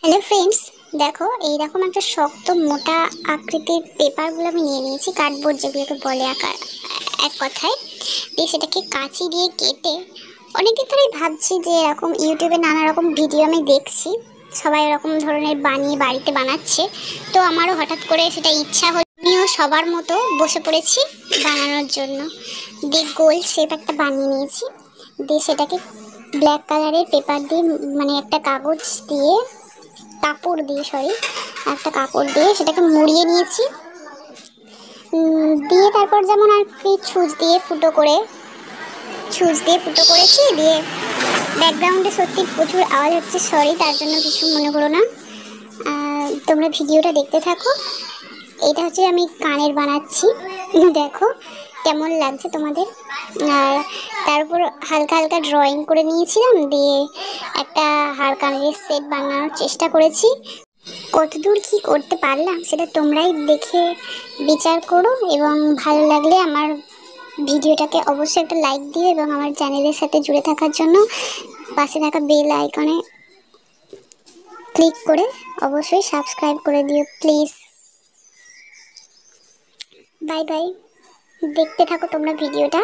Hello friends, দেখো এইরকম একটা শক্ত মোটা আকৃতির পেপারগুলো আমি নিয়ে নিয়েছি, কার্ডবোর্ড যেগুলোকে বলে আকার এক কথায়। দিয়ে সেটাকে কাঁচি দিয়ে কেটে অনেকদিন ধরেই ভাবছি যে এরকম ইউটিউবে নানা রকম ভিডিও আমি দেখছি, সবাই এরকম ধরনের বানিয়ে বাড়িতে বানাচ্ছে। তো আমারও হঠাৎ করে সেটা ইচ্ছা হলো, আমিও সবার মতো বসে পড়েছি বানানোর জন্য। দিয়ে গোল শেপ একটা বানিয়ে নিয়েছি। দিয়ে সেটাকে ব্ল্যাক কালারের পেপার দিয়ে, মানে একটা কাগজ দিয়ে, কাপড় দিয়ে একটা কাপড় দিয়ে সেটাকে মুড়িয়ে নিয়েছি। দিয়ে তারপর যেমন আর কি ছুঁচ দিয়ে ফুটো করেছি। দিয়ে ব্যাকগ্রাউন্ডে সত্যি প্রচুর আওয়াজ হচ্ছে, সরি, তার জন্য কিছু মনে করো না। তোমরা ভিডিওটা দেখতে থাকো। এটা হচ্ছে আমি কানের বানাচ্ছি, দেখো কেমন লাগছে তোমাদের। আর তার উপর হালকা হালকা ড্রয়িং করে নিয়েছিলাম, দিয়ে একটা হার কানের সেট বানানোর চেষ্টা করেছি। কতদূর কি করতে পারলাম সেটা তোমরাই দেখে বিচার করো, এবং ভালো লাগলে আমার ভিডিওটাকে অবশ্যই একটা লাইক দিও, এবং আমার চ্যানেলের সাথে জুড়ে থাকার জন্য পাশে থাকা বেল আইকনে ক্লিক করে অবশ্যই সাবস্ক্রাইব করে দিও প্লিজ। বাই বাই, দেখতে থাকো তোমরা ভিডিওটা।